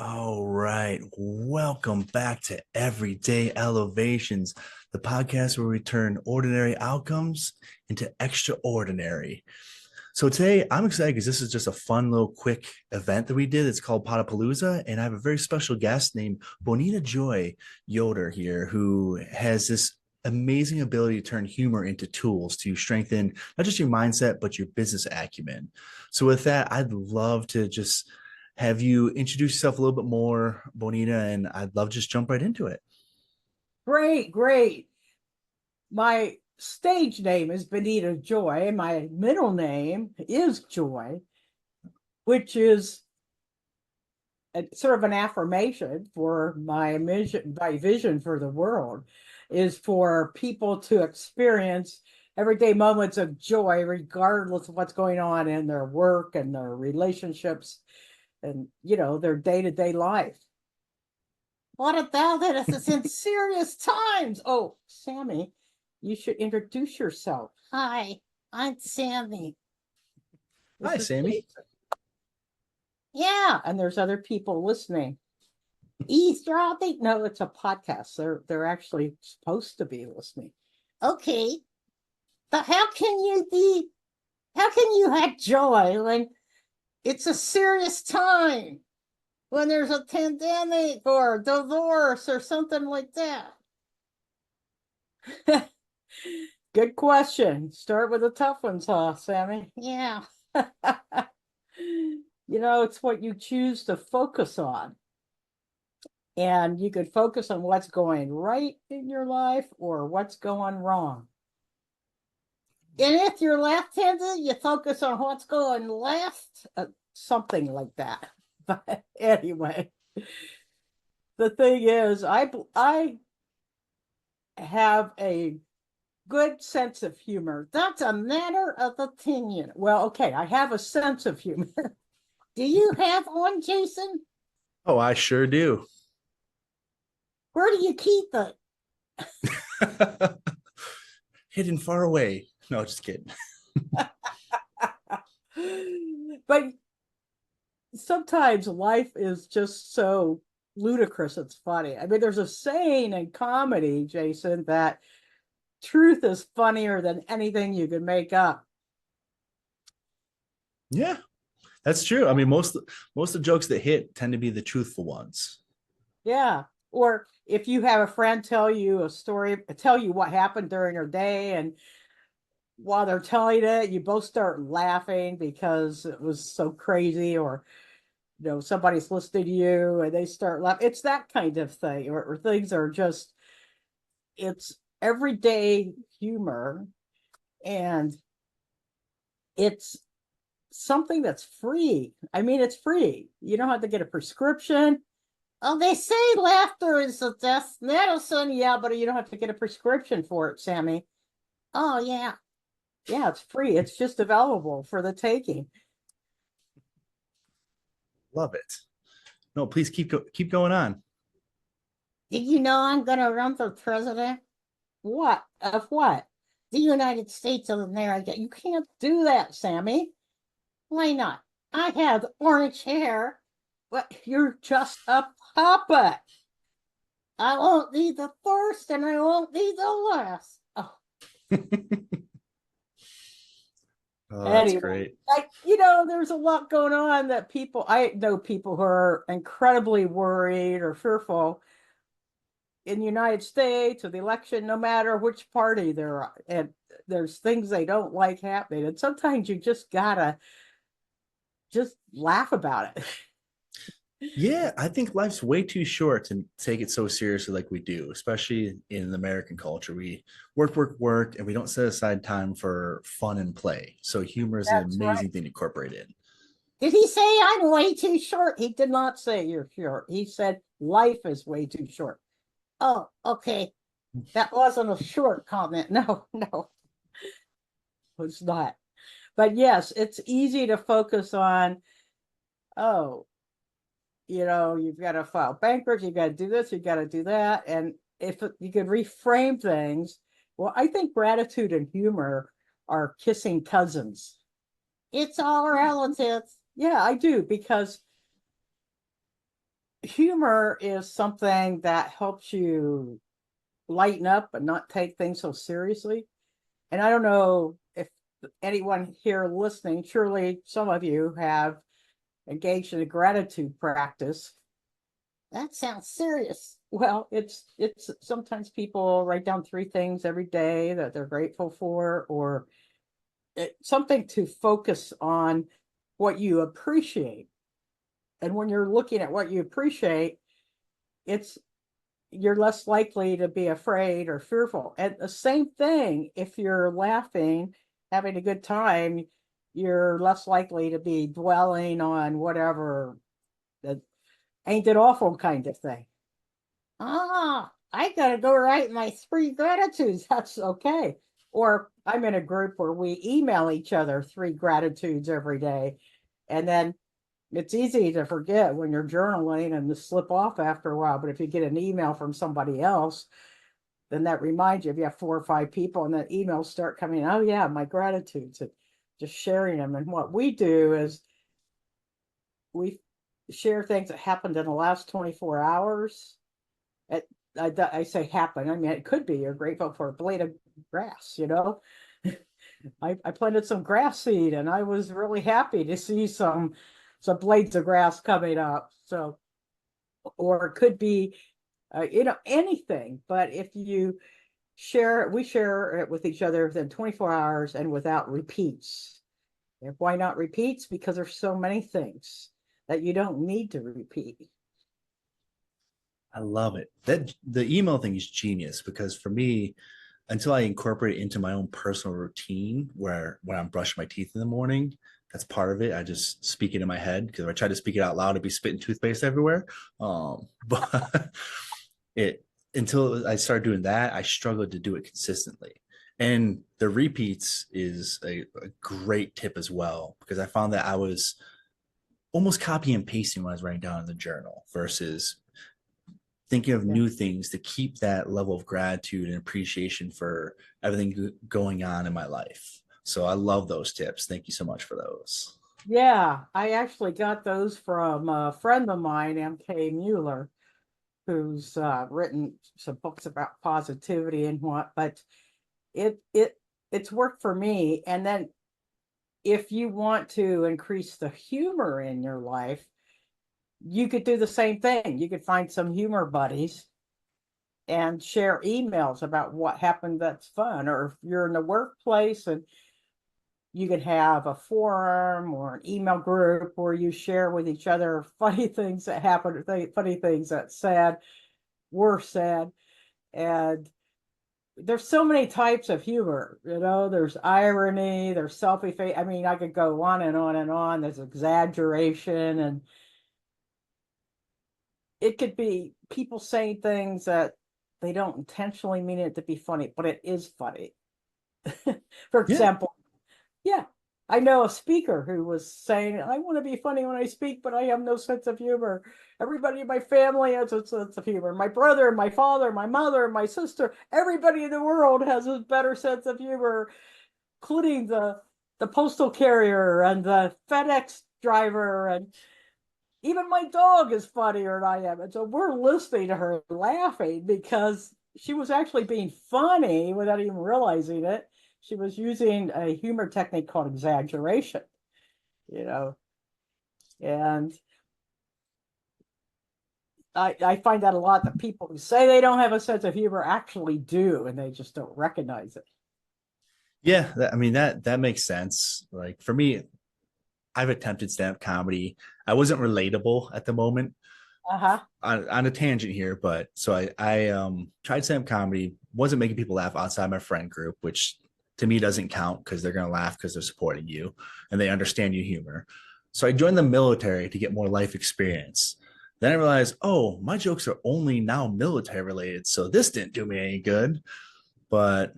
All right. Welcome back to Everyday Elevations, the podcast where we turn ordinary outcomes into extraordinary. So today I'm excited because this is just a fun little quick event that we did. It's called Potapalooza, and I have a very special guest named Bonita Joy Yoder here, who has this amazing ability to turn humor into tools to strengthen not just your mindset, but your business acumen. So with that, I'd love to just have you introduce yourself a little bit more, Bonita, and I'd love to just jump right into it. Great, great. My stage name is Bonita Joy. My middle name is Joy, which is sort of an affirmation for my vision for the world is for people to experience everyday moments of joy, regardless of what's going on in their work and their relationships and, their day-to-day life. What about that? It's in serious times. Oh, Sammy, you should introduce yourself. Hi, I'm Sammy. Hi, This is Sammy. Jason. Yeah, And there's other people listening. Eavesdropping? No, it's a podcast. They're actually supposed to be listening. okay. But how can you have joy when it's a serious time? When there's a pandemic or divorce or something like that? Good question. Start with the tough ones, huh, Sammy? Yeah, It's what you choose to focus on. And you could focus on what's going right in your life or what's going wrong. and if you're left-handed, you focus on what's going left. Something like that. But anyway, the thing is, I have a good sense of humor. That's a matter of opinion. Well, okay, I have a sense of humor. Do you have one, Jason? Oh, I sure do. Where do you keep it? Hidden far away. No, just kidding. But sometimes life is just so ludicrous, it's funny. I mean, there's a saying in comedy, Jason, that truth is funnier than anything you can make up. Yeah, that's true. I mean, most of the jokes that hit tend to be the truthful ones. Yeah. Or if you have a friend tell you a story, tell you what happened during their day, and while they're telling it, you both start laughing because it was so crazy, or somebody's listening to you and they start laughing. It's that kind of thing, or things are just, it's everyday humor, and it's something that's free. I mean, it's free. You don't have to get a prescription. Oh, they say laughter is the death medicine. Yeah, but you don't have to get a prescription for it, Sammy. Oh, yeah. Yeah, it's free. It's just available for the taking. Love it. No, please keep going on. Did you know I'm going to run for president? What? Of what? The United States of America. You can't do that, Sammy. Why not? I have orange hair. But you're just a puppet. I won't be the first and I won't be the last. Oh, Oh, that's anyway, great. there's a lot going on that I know people who are incredibly worried or fearful in the United States or the election, no matter which party they're on. And there's things they don't like happening. And sometimes you just gotta just laugh about it. Yeah, I think life's way too short to take it so seriously like we do, especially in American culture. We work, work, work, and we don't set aside time for fun and play. So humor is an That's right. amazing thing to incorporate in. Did he say I'm way too short? He did not say you're short. He said life is way too short. Oh, okay. That wasn't a short comment. No, no, it's not. But yes, it's easy to focus on, oh, you've got to file bankruptcy, you've got to do this, you've got to do that. And if you could reframe things, well, I think gratitude and humor are kissing cousins. It's all relative. Yeah, I do, because humor is something that helps you lighten up and not take things so seriously. And I don't know if anyone here listening, surely some of you have engaged in a gratitude practice. That sounds serious. Well, it's sometimes people write down 3 things every day that they're grateful for, or something to focus on what you appreciate. And when you're looking at what you appreciate, you're less likely to be afraid or fearful. And the same thing, if you're laughing, having a good time, you're less likely to be dwelling on whatever that ain't it awful kind of thing. I gotta go write my 3 gratitudes. That's okay. Or I'm in a group where we email each other 3 gratitudes every day. And then it's easy to forget when you're journaling and to slip off after a while. But if you get an email from somebody else, then that reminds you, if you have 4 or 5 people and then emails start coming, oh yeah, my gratitudes, and just sharing them. And what we do is we share things that happened in the last 24 hours. I say happen. I mean, it could be you're grateful for a blade of grass, you know. I planted some grass seed and I was really happy to see some blades of grass coming up. So, or it could be, anything. But if you we share it with each other within 24 hours and without repeats. And why not repeats? Because there's so many things that you don't need to repeat. I love it. That the email thing is genius because for me, until I incorporate it into my own personal routine where when I'm brushing my teeth in the morning, that's part of it. I just speak it in my head because if I try to speak it out loud, I'd be spitting toothpaste everywhere. But it until I started doing that, I struggled to do it consistently. And the repeats is a great tip as well because I found that I was almost copy and pasting when I was writing down in the journal versus thinking of new things to keep that level of gratitude and appreciation for everything going on in my life. So I love those tips. Thank you so much for those. Yeah, I actually got those from a friend of mine, MK Mueller, who's written some books about positivity and what, but it's worked for me. And then if you want to increase the humor in your life, you could do the same thing. You could find some humor buddies and share emails about what happened that's fun. Or if you're in the workplace, and you could have a forum or an email group where you share with each other funny things that happened, funny things that were said. And there's so many types of humor, there's irony, there's self-effacing. I mean, I could go on and on and on. There's exaggeration, and it could be people saying things that they don't intentionally mean it to be funny, but it is funny. For example, yeah, I know a speaker who was saying, I want to be funny when I speak, but I have no sense of humor. Everybody in my family has a sense of humor. My brother, my father, my mother, my sister, everybody in the world has a better sense of humor, including the postal carrier and the FedEx driver, and even my dog is funnier than I am. And so we're listening to her laughing because she was actually being funny without even realizing it. She was using a humor technique called exaggeration, and I find that a lot, that people who say they don't have a sense of humor actually do, and they just don't recognize it. Yeah, I mean that makes sense. Like for me, I've attempted stand-up comedy. I wasn't relatable at the moment. On a tangent here, but so I tried stand-up comedy, wasn't making people laugh outside my friend group, which to me doesn't count because they're gonna laugh because they're supporting you and they understand your humor. So I joined the military to get more life experience. Then I realized, oh, my jokes are only now military related, so this didn't do me any good. But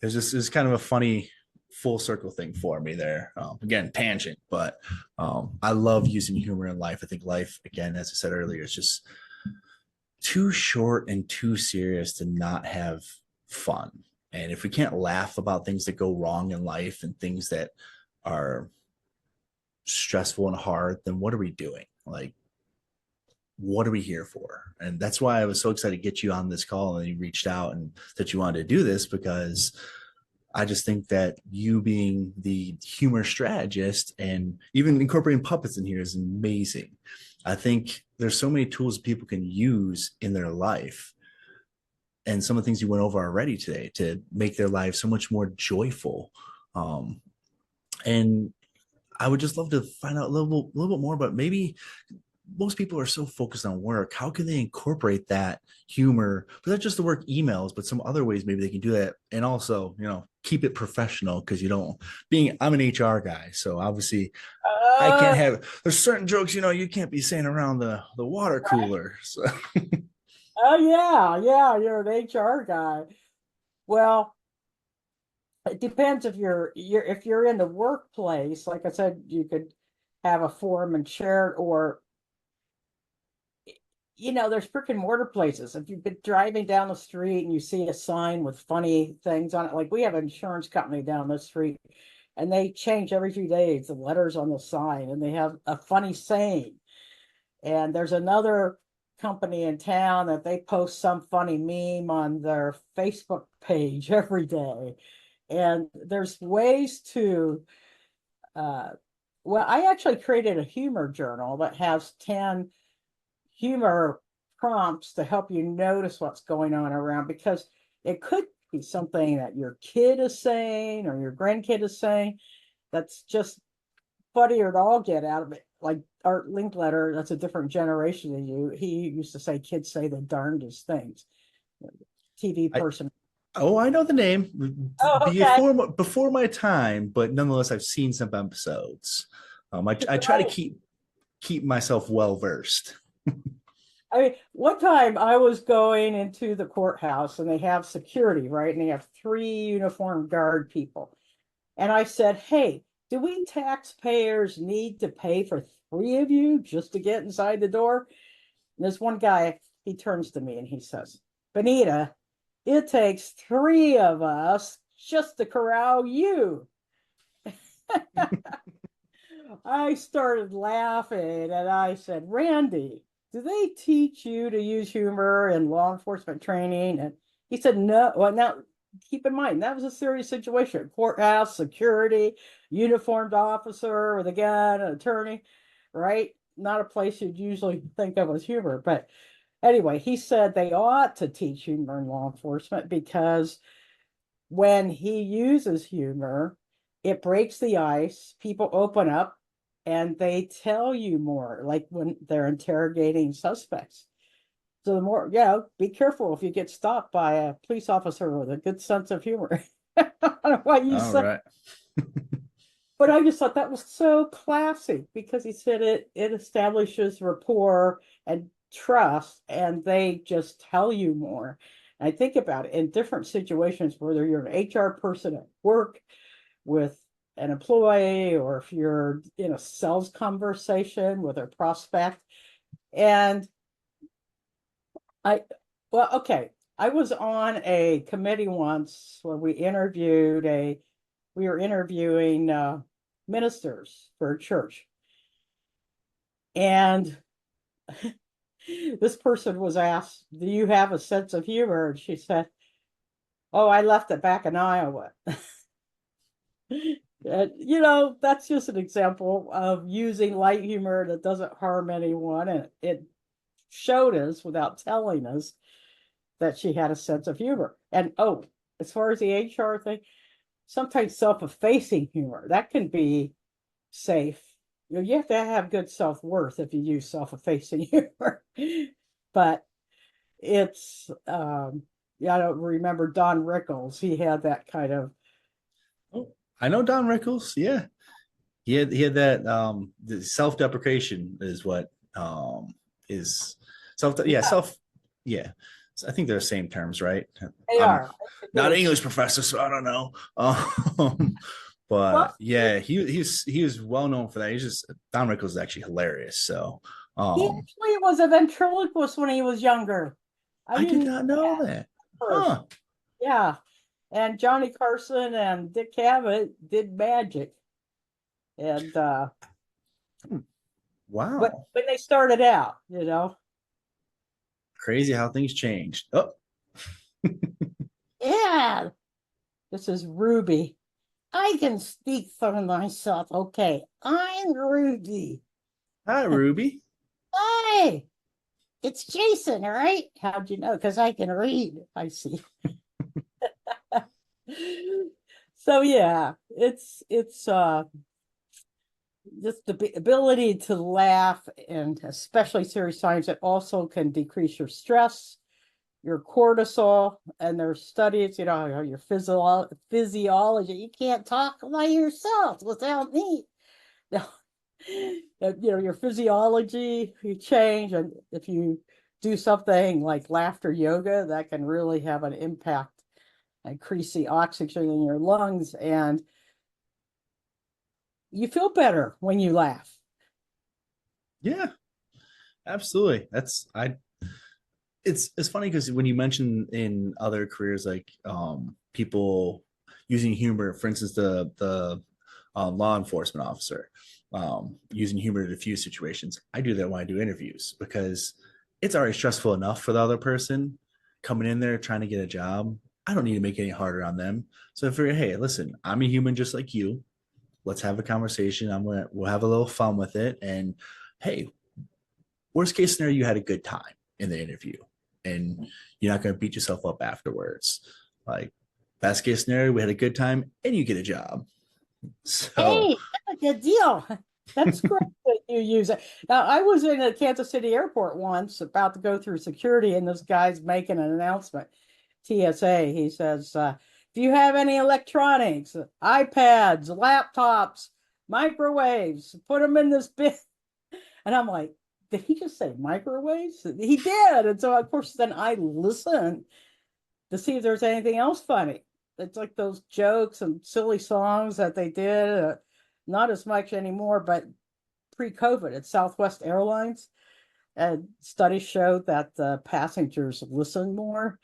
it's kind of a funny full circle thing for me there. Again, tangent, but I love using humor in life. I think life, again, as I said earlier, is just too short and too serious to not have fun. And if we can't laugh about things that go wrong in life and things that are stressful and hard, then what are we doing? Like, what are we here for? And that's why I was so excited to get you on this call, and you reached out and that you wanted to do this, because I just think that you being the humor strategist and even incorporating puppets in here is amazing. I think there's so many tools people can use in their life, and some of the things you went over already today to make their lives so much more joyful. And I would just love to find out a little bit more about, maybe most people are so focused on work. How can they incorporate that humor, but not just the work emails, but some other ways maybe they can do that, and also, keep it professional, because I'm an HR guy, so obviously I can't have, there's certain jokes you can't be saying around the water cooler. So. Oh yeah, you're an HR guy. Well, it depends if if you're in the workplace. Like I said, you could have a forum and share it, or there's brick and mortar places. If you've been driving down the street and you see a sign with funny things on it, like we have an insurance company down the street, and they change every few days the letters on the sign, and they have a funny saying. And there's another company in town that they post some funny meme on their Facebook page every day. And there's ways to, well, I actually created a humor journal that has 10 humor prompts to help you notice what's going on around, because it could be something that your kid is saying or your grandkid is saying that's just funnier to all get out of it. Like Art Linkletter, that's a different generation than you. He used to say kids say the darndest things. TV person. I know the name. Oh, okay. Before my time, but nonetheless, I've seen some episodes. I try to keep myself well versed. I mean, one time I was going into the courthouse, and they have security, right? And they have 3 uniformed guard people. And I said, hey, do we taxpayers need to pay for 3 of you just to get inside the door? And there's one guy, he turns to me and he says, Bonita, it takes 3 of us just to corral you. I started laughing, and I said, Randy, do they teach you to use humor in law enforcement training? And he said, no. Well, now keep in mind, that was a serious situation. Courthouse, security, uniformed officer with a gun, an attorney, right? Not a place you'd usually think of as humor. But anyway, he said they ought to teach humor in law enforcement, because when he uses humor, it breaks the ice. People open up and they tell you more, like when they're interrogating suspects. So the more, be careful if you get stopped by a police officer with a good sense of humor. I don't know why you said, right. but I just thought that was so classy, because he said it establishes rapport and trust, and they just tell you more. And I think about it in different situations, whether you're an HR person at work with an employee, or if you're in a sales conversation with a prospect. And I was on a committee once where we were interviewing ministers for a church. And this person was asked, do you have a sense of humor? And she said, oh, I left it back in Iowa. That's just an example of using light humor that doesn't harm anyone. And it showed us, without telling us, that she had a sense of humor. And as far as the HR thing, sometimes self-effacing humor, that can be safe. You have to have good self-worth if you use self-effacing humor. But it's I don't remember Don Rickles. He had that kind of. Oh, I know Don Rickles. Yeah, he had that. The self-deprecation is what is self. Yeah, self. Yeah, so I think they're the same terms, right? They are not an English professor, so I don't know. But yeah, he was well known for that. He's just, Don Rickles is actually hilarious. So he actually was a ventriloquist when he was younger. I did not know that. Huh. Yeah. And Johnny Carson and Dick Cavett did magic. And wow. But when they started out, Crazy how things changed. Oh, Yeah, This is Ruby. I can speak for myself. Okay, I'm Rudy. hi, Ruby. Hi, it's Jason, all right? How'd you know? Because I can read. I see. So yeah, it's just the ability to laugh, and especially serious times, it also can decrease your stress, your cortisol, and there's studies, your physiology. You can't talk by yourself without me. Your physiology, you change, and if you do something like laughter yoga, that can really have an impact, increase the oxygen in your lungs, and you feel better when you laugh. Yeah, absolutely. It's funny because when you mention in other careers like people using humor, for instance, the law enforcement officer using humor to diffuse situations. I do that when I do interviews because it's already stressful enough for the other person coming in there trying to get a job. I don't need to make it any harder on them. So I figure, hey, listen, I'm a human just like you. Let's have a conversation. We'll have a little fun with it. And hey, worst case scenario, you had a good time in the interview and you're not going to beat yourself up afterwards. Like, best case scenario, we had a good time and you get a job. So, Hey, that's a good deal. That's great that you use it. Now, I was in a Kansas City airport once about to go through security, and this guy's making an announcement. TSA, he says, if you have any electronics, iPads, laptops, microwaves, put them in this bin. And I'm like, did he just say microwaves? He did. And so, of course, then I listen to see if there's anything else funny. It's like those jokes and silly songs that they did, not as much anymore, but pre-COVID at Southwest Airlines. And studies showed that the passengers listen more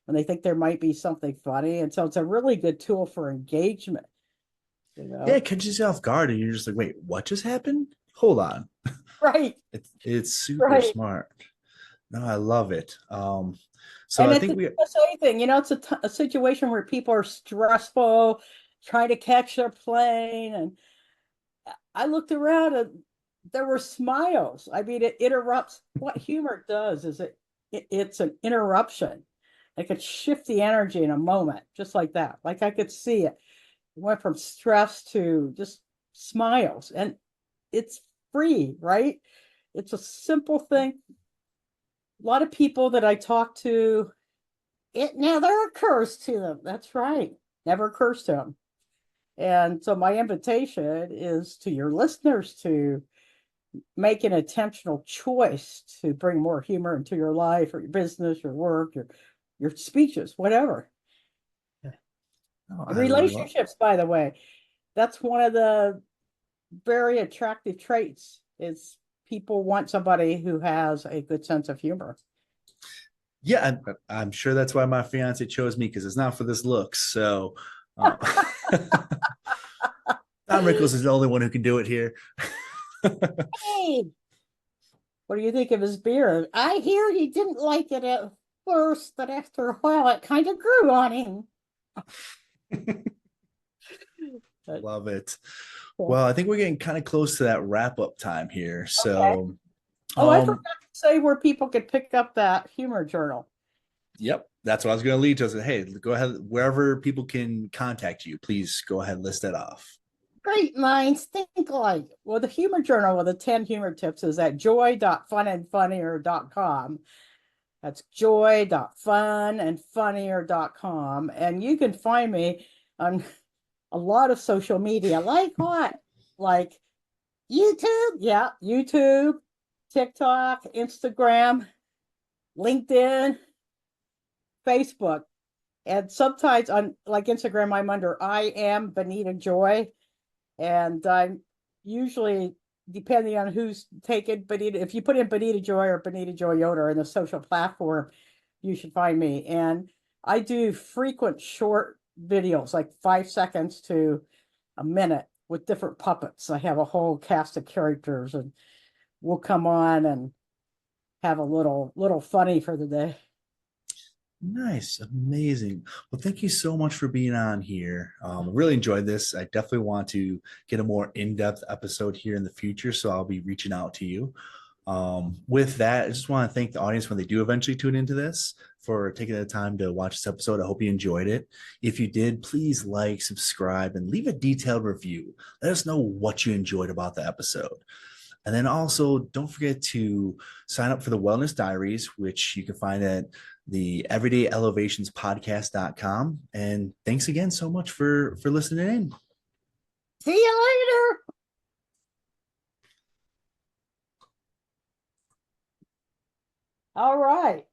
when they think there might be something funny. And so it's a really good tool for engagement. yeah, it catches you off guard and you're just like, wait, what just happened? Hold on. Right. It's super Right. smart. No, I love it. So And I it's think the we TSA thing, it's a situation where people are stressful, trying to catch their plane. And I looked around and there were smiles. I mean, it interrupts. What humor does is it's an interruption. It could shift the energy in a moment, just like that. Like I could see it. It went from stress to just smiles. And it's free, right? It's a simple thing. A lot of people that I talk to, It never occurs to them. that's right, never occurs to them. And so my invitation is to your listeners to make an intentional choice to bring more humor into your life or your business, your work, your speeches, whatever. oh, And I love relationships, by the way, that's one of the very attractive traits is people want somebody who has a good sense of humor. yeah, I'm sure that's why my fiance chose me because it's not for this look. So Tom Rickles is the only one who can do it here. Hey, What do you think of his beard? I hear he didn't like it at first, but after a while it kind of grew on him. Love it. Well, I think we're getting kind of close to that wrap up time here. Okay. So, Oh, I forgot to say where people could pick up that humor journal. yep, that's what I was going to lead to. I said, hey, go ahead, wherever people can contact you, please go ahead and list that off. Great minds think alike. Well, the humor journal with the 10 humor tips is at joy.funandfunnier.com. That's joy.funandfunnier.com. And you can find me on a lot of social media. Like what? Like, YouTube? yeah, YouTube, TikTok, Instagram, LinkedIn, Facebook. And sometimes on like Instagram, I'm under I am Bonita Joy. And I'm usually, depending on who's taken Bonita, if you put in Bonita Joy or Bonita Joy Yoder in the social platform, you should find me. And I do frequent short videos, like 5 seconds to a minute with different puppets. I have a whole cast of characters and we'll come on and have a little funny for the day. Nice, amazing. Well, thank you so much for being on here. Really enjoyed this. I definitely want to get a more in-depth episode here in the future, so I'll be reaching out to you. With that, I just want to thank the audience when they do eventually tune into this for taking the time to watch this episode. I hope you enjoyed it. If you did, please like, subscribe, and leave a detailed review. Let us know what you enjoyed about the episode. And then also, don't forget to sign up for the Wellness Diaries, which you can find at the everydayelevationspodcast.com. And thanks again so much for listening in. See you later. All right.